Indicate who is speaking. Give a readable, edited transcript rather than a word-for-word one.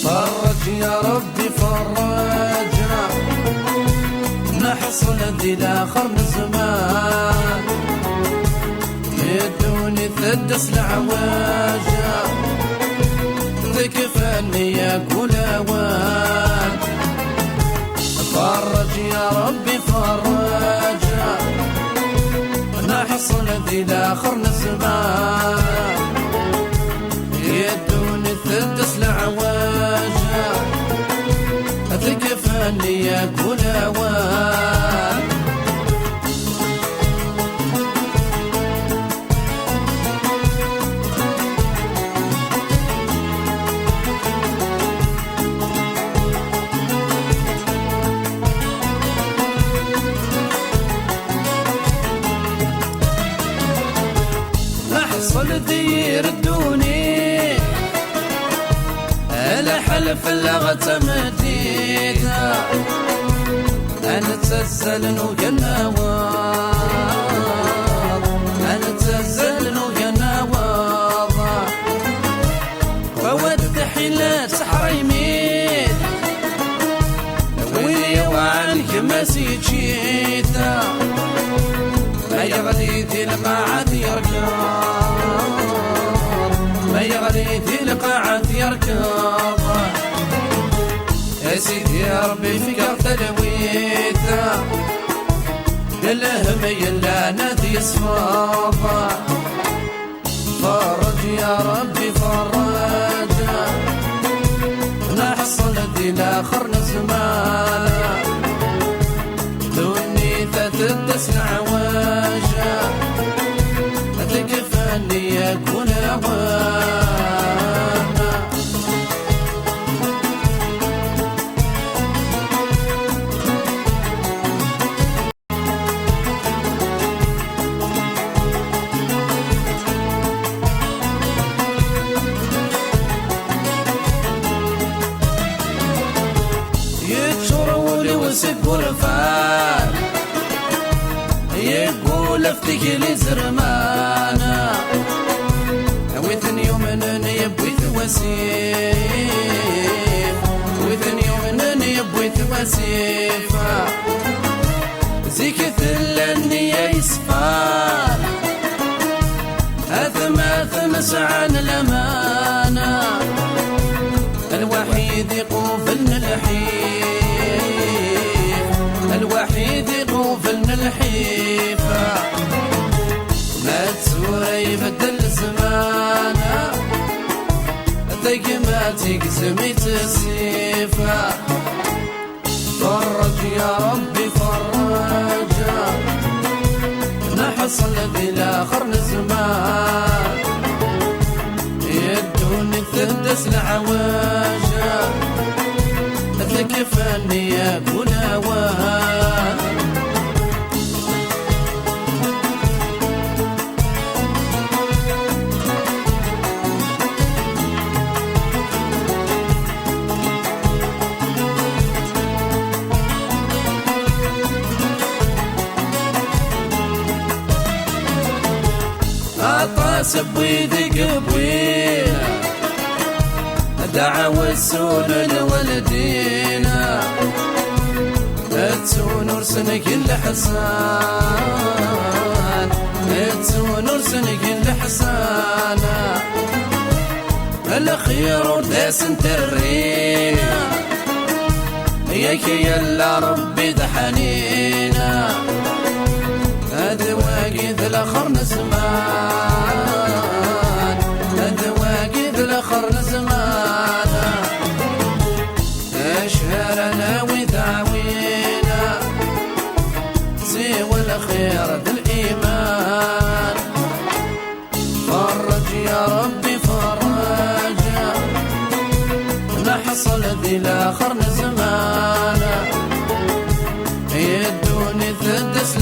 Speaker 1: فرج يا ربي فرجنا، نحصل إلى آخر الزمان، يدوني ثدس العواجة، تكفاني يا كل أوان. فرج يا ربي فرجنا، نحصل إلى آخر الزمان، يدوني ثدس العواجة، تكفاني يا كل أوان. نحصل دير الدوني الحلف اللغة مديدة، أنا تزلن وقناوض، أنا تزلن وقناوض، فود حيلات حريمين ويا وعنك مسيد شيتا، ما يغلي ذي القاعد يركض، ما يغلي ذي القاعد يركض. يا سيدي يا ربي فيك تلويثا، الهم يلا نادي صفافا. فرج يا ربي فرج، نحصل إلى آخر زمان، دوني تدس العواجة، تكفاني يا كل أوان. يتشرولي وسب ورفان، يقول افتك لي زرمانا، وثن يومن يبوي ثواسيف، وثن يومن يبوي ثواسيف، زيك ثلني يا يصفان، أثم سعان الأمانة، الوحيد يقوفلن الحيف، الوحيد يقوفلن الحيفة، ما تسوري يبدل زمانه، ذيك ما تقسمي تسيفة. فرج يا ربي فرج، نحصل إلى آخر زمان، يدوني ثدس العواجة، تكفاني يا كل أوان. عطاس بويدك بوينا، دعوة السول لولدينا، تسون ورسنك الحسان، تسون ورسنك الحسان، الخير وداس ترينا، ياك يلا ربي دحنينا، هذا واقد الاخر نزمان، هذا واقد الاخر نزمان، الخير ذا الإيمان. فرج يا ربي فرج، نحصل ذي الآخر زمانا، يدوني ثدس